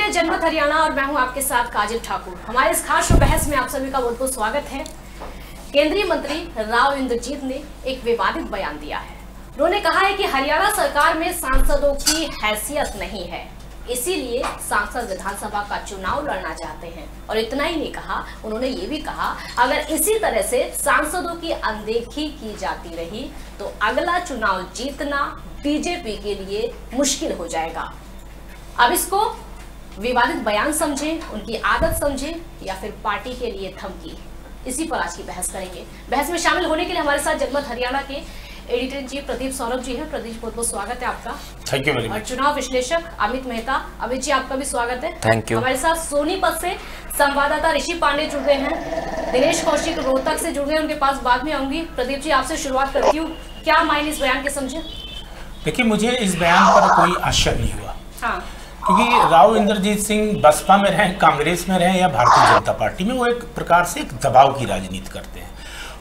है जनमत हरियाणा और मैं हूं आपके साथ काजल ठाकुर। हमारे इस खास शो बहस में आप सभी का बहुत बहुत स्वागत है। केंद्रीय मंत्री राव इंद्रजीत ने एक विवादित बयान दिया है। उन्होंने कहा है कि हरियाणा सरकार में सांसदों की हैसियत नहीं है, इसीलिए सांसद विधानसभा का चुनाव लड़ना चाहते हैं। और इतना ही नहीं कहा, उन्होंने ये भी कहा अगर इसी तरह से सांसदों की अनदेखी की जाती रही तो अगला चुनाव जीतना बीजेपी के लिए मुश्किल हो जाएगा। अब इसको विवादित बयान समझें, उनकी आदत समझें या फिर पार्टी के लिए धमकी, इसी पर आज की बहस करेंगे। बहस में शामिल होने के लिए हमारे साथ जनमत हरियाणा के editor in chief Pradeep Saurabh ji हैं। प्रदीप, बहुत बहुत स्वागत है आपका। Thank you very much. और चुनाव विश्लेषक अमित मेहता, अमित जी आपका भी स्वागत है। Thank you. हमारे साथ सोनीपत से संवाददाता ऋषि पांडे जुड़ गए हैं। दिनेश कौशिक रोहतक से जुड़ गए, उनके पास बाद में आऊंगी। प्रदीप जी आपसे शुरुआत करती हूँ, क्या मायने इस बयान के समझे? देखिए, मुझे इस बयान पर कोई आश्चर्य नहीं हुआ। हाँ, क्योंकि राव इंद्रजीत सिंह बसपा में रहें, कांग्रेस में रहें या भारतीय जनता पार्टी में, वो एक प्रकार से एक दबाव की राजनीति करते हैं।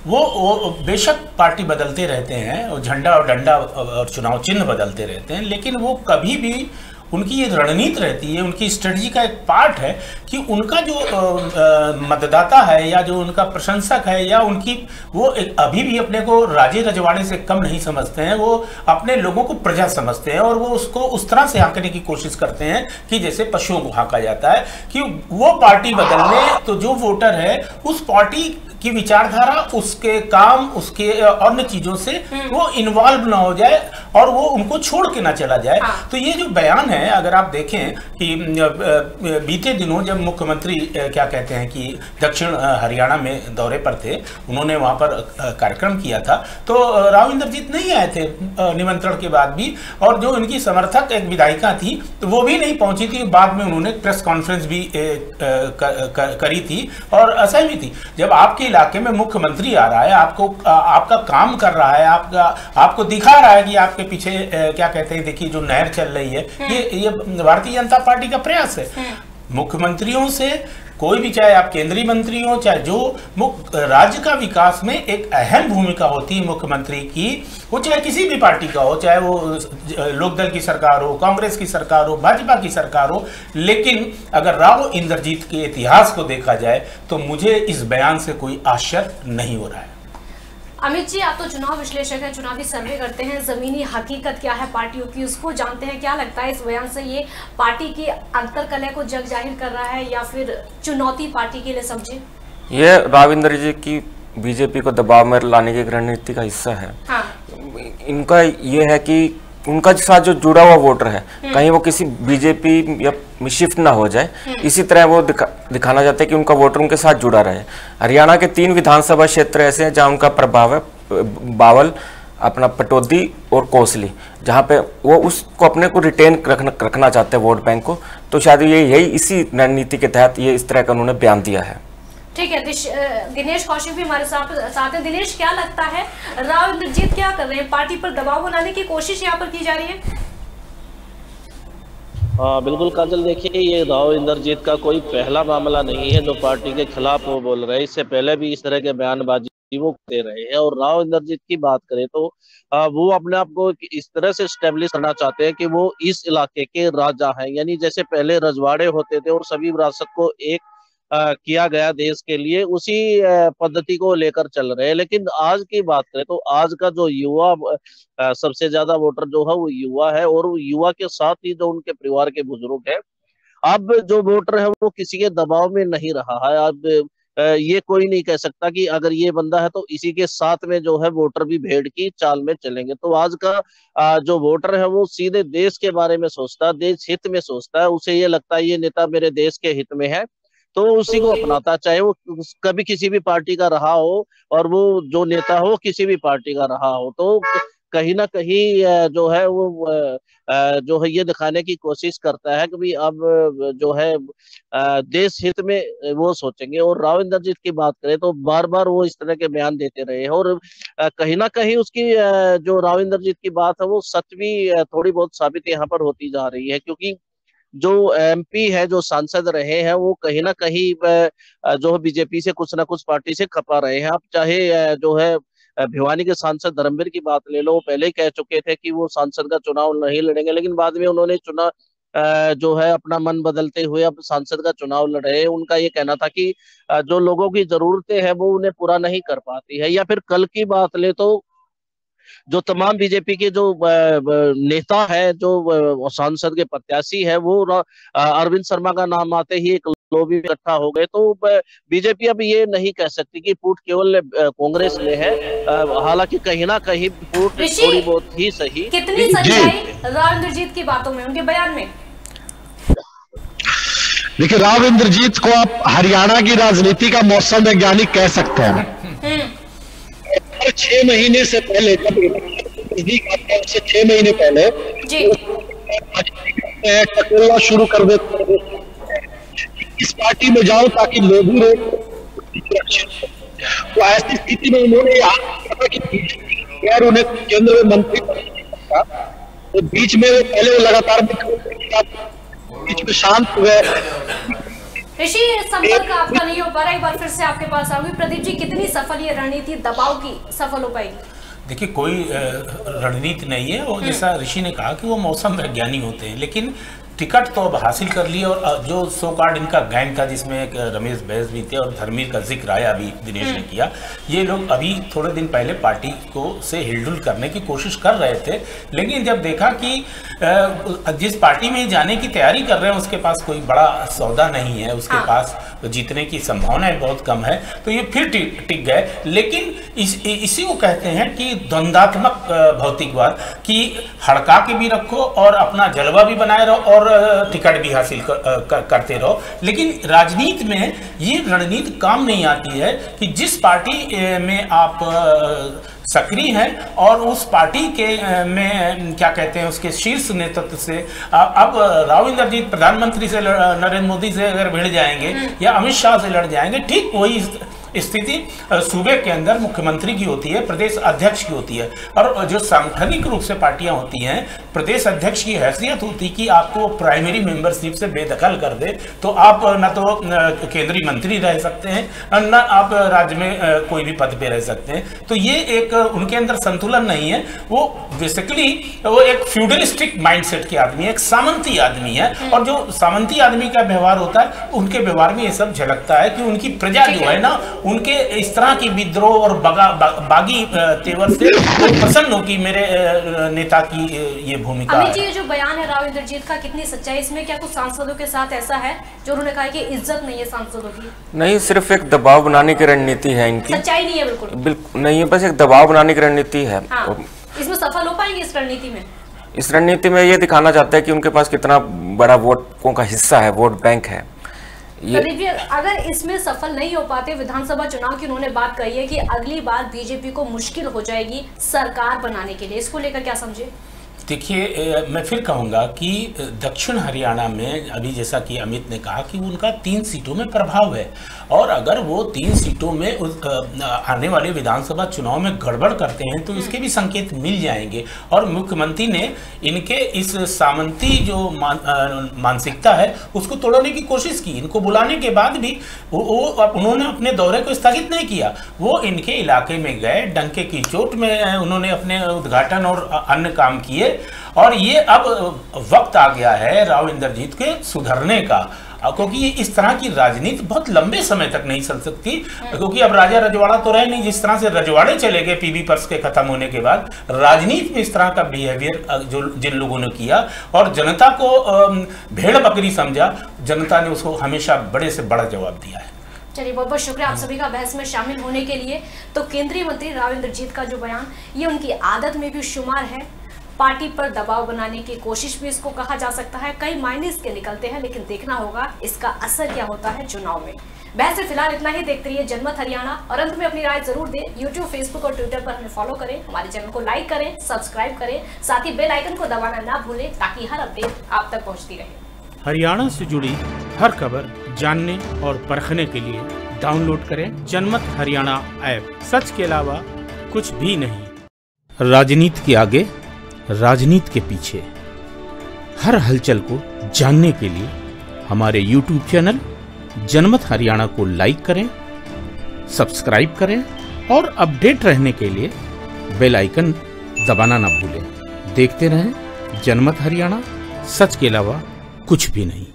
वो बेशक पार्टी बदलते रहते हैं और झंडा और डंडा और चुनाव चिन्ह बदलते रहते हैं, लेकिन वो कभी भी उनकी ये रणनीति रहती है, उनकी स्ट्रेटजी का एक पार्ट है कि उनका जो मतदाता है या जो उनका प्रशंसक है या उनकी वो अभी भी अपने को राजे रजवाड़े से कम नहीं समझते हैं। वो अपने लोगों को प्रजा समझते हैं और वो उसको उस तरह से हाँकने की कोशिश करते हैं कि जैसे पशुओं को हाँका जाता है, कि वो पार्टी बदलने तो जो वोटर है उस पार्टी की विचारधारा, उसके काम, उसके अन्य चीजों से वो इन्वॉल्व ना हो जाए और वो उनको छोड़ के ना चला जाए। हाँ। तो ये जो बयान है, अगर आप देखें कि बीते दिनों जब मुख्यमंत्री क्या कहते हैं कि दक्षिण हरियाणा में दौरे पर थे, उन्होंने वहां पर कार्यक्रम किया था, तो राव इंद्रजीत नहीं आए थे निमंत्रण के बाद भी, और जो उनकी समर्थक एक विधायिका थी तो वो भी नहीं पहुंची थी। बाद में उन्होंने प्रेस कॉन्फ्रेंस भी करी थी और असहमी थी। जब आपके इलाके में मुख्यमंत्री आ रहा है, आपका काम कर रहा है, आपको दिखा रहा है कि आपके पीछे क्या कहते हैं, देखिए जो नहर चल रही है, ये भारतीय जनता पार्टी का प्रयास है। मुख्यमंत्रियों से कोई भी, चाहे आप केंद्रीय मंत्री हो, चाहे जो राज्य का विकास में एक अहम भूमिका होती है मुख्यमंत्री की, वो चाहे किसी भी पार्टी का हो, चाहे वो लोकदल की सरकार हो, कांग्रेस की सरकार हो, भाजपा की सरकार हो। लेकिन अगर राव इंद्रजीत के इतिहास को देखा जाए तो मुझे इस बयान से कोई आश्चर्य नहीं हो रहा है। अमित जी, आप तो चुनाव विश्लेषक हैं, चुनावी सर्वे करते हैं, जमीनी हकीकत क्या है पार्टियों की उसको जानते हैं। क्या लगता है इस बयान से ये पार्टी की अंतरकलह को जग जाहिर कर रहा है या फिर चुनौती पार्टी के लिए समझे? ये राव इंद्रजीत की बीजेपी को दबाव में लाने की रणनीति का हिस्सा है। हाँ। इनका ये है कि उनका साथ जो जुड़ा हुआ वोटर है कहीं वो किसी बीजेपी या में शिफ्ट ना हो जाए, इसी तरह वो दिखाना चाहते हैं कि उनका वोटर उनके साथ जुड़ा रहे। हरियाणा के 3 विधानसभा क्षेत्र ऐसे हैं जहां उनका प्रभाव है, बावल, अपना पटौदी और कोसली, जहां पे वो उसको अपने को रिटेन रखना चाहते हैं वोट बैंक को। तो शायद यही इसी रणनीति के तहत ये इस तरह का उन्होंने बयान दिया है। ठीक है, दिनेश कौशिक भी हमारे साथ है। दिनेश, क्या लगता है राव इंद्रजीत क्या कर रहे हैं? पार्टी पर दबाव बनाने की कोशिश यहाँ पर की जा रही है? हाँ बिल्कुल काजल, देखिए ये राव इंद्रजीत का कोई पहला मामला नहीं है जो पार्टी के खिलाफ वो बोल रहे हैं। इससे पहले भी इस तरह के बयानबाजी वो दे रहे हैं। और राव इंद्रजीत की बात करें तो वो अपने आप को इस तरह से स्टेब्लिश करना चाहते हैं कि वो इस इलाके के राजा हैं। यानी जैसे पहले रजवाड़े होते थे और सभी विरासत को एक किया गया देश के लिए, उसी पद्धति को लेकर चल रहे हैं। लेकिन आज की बात करें तो आज का जो युवा सबसे ज्यादा वोटर जो है वो युवा है, और युवा के साथ ही जो उनके परिवार के बुजुर्ग है। अब जो वोटर है वो किसी के दबाव में नहीं रहा है। अब ये कोई नहीं कह सकता कि अगर ये बंदा है तो इसी के साथ में जो है वोटर भी भेड़ की चाल में चलेंगे। तो आज का जो वोटर है वो सीधे देश के बारे में सोचता है, देश हित में सोचता है। उसे ये लगता है ये नेता मेरे देश के हित में है, तो उसी को अपनाता, चाहे वो कभी किसी भी पार्टी का रहा हो और वो जो नेता हो किसी भी पार्टी का रहा हो। तो कहीं ना कहीं जो है वो जो है ये दिखाने की कोशिश करता है कि भाई अब जो है देश हित में वो सोचेंगे। और राव इंद्रजीत की बात करें तो बार बार वो इस तरह के बयान देते रहे हैं, और कहीं ना कहीं उसकी जो राव इंद्रजीत की बात है वो सच भी थोड़ी बहुत साबित यहाँ पर होती जा रही है। क्योंकि जो एमपी है, जो सांसद रहे हैं, वो कहीं ना कहीं जो है बीजेपी से कुछ ना कुछ पार्टी से खपा रहे हैं। आप चाहे जो है भिवानी के सांसद धर्मवीर की बात ले लो, वो पहले ही कह चुके थे कि वो सांसद का चुनाव नहीं लड़ेंगे, लेकिन बाद में उन्होंने जो है अपना मन बदलते हुए अब सांसद का चुनाव लड़ रहे हैं। उनका ये कहना था कि जो लोगों की जरूरतें हैं वो उन्हें पूरा नहीं कर पाती है। या फिर कल की बात ले तो जो तमाम बीजेपी के जो नेता है, जो सांसद के प्रत्याशी है, वो अरविंद शर्मा का नाम आते ही एक लोबी में इकट्ठा हो गए। तो बीजेपी अब ये नहीं कह सकती कि फूट केवल कांग्रेस में है, हालांकि कहीं ना कहीं फूट थोड़ी बहुत ही सही। कितनी सच्चाई राव इंद्रजीत की बातों में, उनके बयान में? देखिए, राव इंद्रजीत को आप हरियाणा की राजनीति का मौसम वैज्ञानिक कह सकते हैं। 6 महीने से पहले, जब नजदीक आता है उससे 6 महीने पहले टटोलना शुरू कर देते, इस पार्टी में जाओ ताकि लोग ही तो ऐसी स्थिति में उन्होंने कहा कि यार उन्हें केंद्र में मंत्री तो बीच में वो पहले लगातार बीच में शांत हुए। ऋषि, संपर्क आपका नहीं हो पा रहा, एक बार फिर से आपके पास आऊंगी। प्रदीप जी, कितनी सफल ये रणनीति दबाव की सफल हो पाएगी? देखिए, कोई रणनीति नहीं है, और जैसा ऋषि ने कहा कि वो मौसम वैज्ञानिक होते हैं, लेकिन टिकट तो अब हासिल कर लिए। और जो सो कार्ड इनका गैंग था, जिसमें एक रमेश बैस भी थे और धर्मीर का जिक्र आया अभी दिनेश ने किया, ये लोग अभी थोड़े दिन पहले पार्टी को से हिलडुल करने की कोशिश कर रहे थे। लेकिन जब देखा कि जिस पार्टी में जाने की तैयारी कर रहे हैं उसके पास कोई बड़ा सौदा नहीं है, उसके पास जीतने की संभावनाएं बहुत कम है, तो ये फिर टिक गए। लेकिन इसी को कहते हैं कि द्वंद्वात्मक भौतिकवाद, कि हड़का के भी रखो और अपना जलवा भी बनाए रहो और टिकट भी हासिल करते रहो। लेकिन राजनीति में ये रणनीति काम नहीं आती है कि जिस पार्टी में आप सक्रिय हैं और उस पार्टी के में क्या कहते हैं उसके शीर्ष नेतृत्व से अब राव इंद्रजीत प्रधानमंत्री से नरेंद्र मोदी से अगर भिड़ जाएंगे या अमित शाह से लड़ जाएंगे, ठीक वही स्थिति सूबे के अंदर मुख्यमंत्री की होती है, प्रदेश अध्यक्ष की होती है। और जो सांगठनिक रूप से पार्टियां होती हैं, प्रदेश अध्यक्ष की हैसियत होती कि आपको प्राइमरी मेंबरशिप से बेदखल कर दे तो आप न तो केंद्रीय मंत्री रह सकते हैं, न आप राज्य में कोई भी पद पे रह सकते हैं। तो ये एक उनके अंदर संतुलन नहीं है। वो बेसिकली वो एक फ्यूडलिस्टिक माइंडसेट के आदमी है, एक सामंती आदमी है। और जो सामंती आदमी का व्यवहार होता है, उनके व्यवहार में ये सब झलकता है कि उनकी प्रजा जो है ना, उनके इस तरह की विद्रोह और बागी तेवर से प्रसन्न हो कि मेरे नेता की ये भूमिका। अमित जी, ये जो बयान है राव इंद्रजीत का, कितनी सच्चाई इसमें? क्या कुछ सांसदों के साथ ऐसा है जो उन्होंने कहा कि इज्जत नहीं है सांसदों की? नहीं, सिर्फ एक दबाव बनाने की रणनीति है इनकी, सच्चाई नहीं है बिल्कुल नहीं है, बस एक दबाव बनाने की रणनीति है। हाँ, इसमें सफल हो पाएंगे इस रणनीति में? इस रणनीति में ये दिखाना चाहते हैं कि उनके पास कितना बड़ा वोटों का हिस्सा है, वोट बैंक है। अगर इसमें सफल नहीं हो पाते, विधानसभा चुनाव की उन्होंने बात कही है कि अगली बार बीजेपी को मुश्किल हो जाएगी सरकार बनाने के लिए, इसको लेकर क्या समझे? देखिए, मैं फिर कहूँगा कि दक्षिण हरियाणा में अभी जैसा कि अमित ने कहा कि उनका 3 सीटों में प्रभाव है, और अगर वो 3 सीटों में आने वाले विधानसभा चुनाव में गड़बड़ करते हैं तो इसके भी संकेत मिल जाएंगे। और मुख्यमंत्री ने इनके इस सामंती जो मानसिकता है उसको तोड़ने की कोशिश की। इनको बुलाने के बाद भी उन्होंने अपने दौरे को स्थगित नहीं किया। वो इनके इलाके में गए, डंके की चोट में उन्होंने अपने उद्घाटन और अन्य काम किए। और ये अब वक्त आ गया है राव इंद्रजीत के सुधरने का, क्योंकि ये इस तरह की राजनीति बहुत लंबे समय तक नहीं चल सकती। क्योंकि अब राजा रजवाड़ा तो रहे नहीं, जिस तरह से रजवाड़े चले गए पीबी पर्स के खत्म होने के बाद, राजनीति में इस तरह का बिहेवियर जो जिन लोगों ने किया और जनता को भेड़ बकरी समझा, जनता ने उसको हमेशा बड़े से बड़ा जवाब दिया है। चलिए, बहुत बहुत शुक्रिया आप सभी का बहस में शामिल होने के लिए। तो केंद्रीय मंत्री राव इंद्रजीत का जो बयान, ये उनकी आदत में भी शुमार है। पार्टी पर दबाव बनाने की कोशिश भी इसको कहा जा सकता है। कई मायने इसके निकलते हैं, लेकिन देखना होगा इसका असर क्या होता है चुनाव में। बहस से फिलहाल इतना ही। देखते रहिए जनमत हरियाणा, और अंत में अपनी राय जरूर दें। यूट्यूब, फेसबुक और ट्विटर पर हमें फॉलो करें, हमारे चैनल को लाइक करें, सब्सक्राइब करें, साथ ही बेल आइकन को दबाना ना भूलें ताकि हर अपडेट आप तक पहुंचती रहे। हरियाणा से जुड़ी हर खबर जानने और परखने के लिए डाउनलोड करें जनमत हरियाणा ऐप। सच के अलावा कुछ भी नहीं। राजनीति के आगे, राजनीति के पीछे, हर हलचल को जानने के लिए हमारे YouTube चैनल जनमत हरियाणा को लाइक करें, सब्सक्राइब करें और अपडेट रहने के लिए बेल आइकन दबाना ना भूलें। देखते रहें जनमत हरियाणा, सच के अलावा कुछ भी नहीं।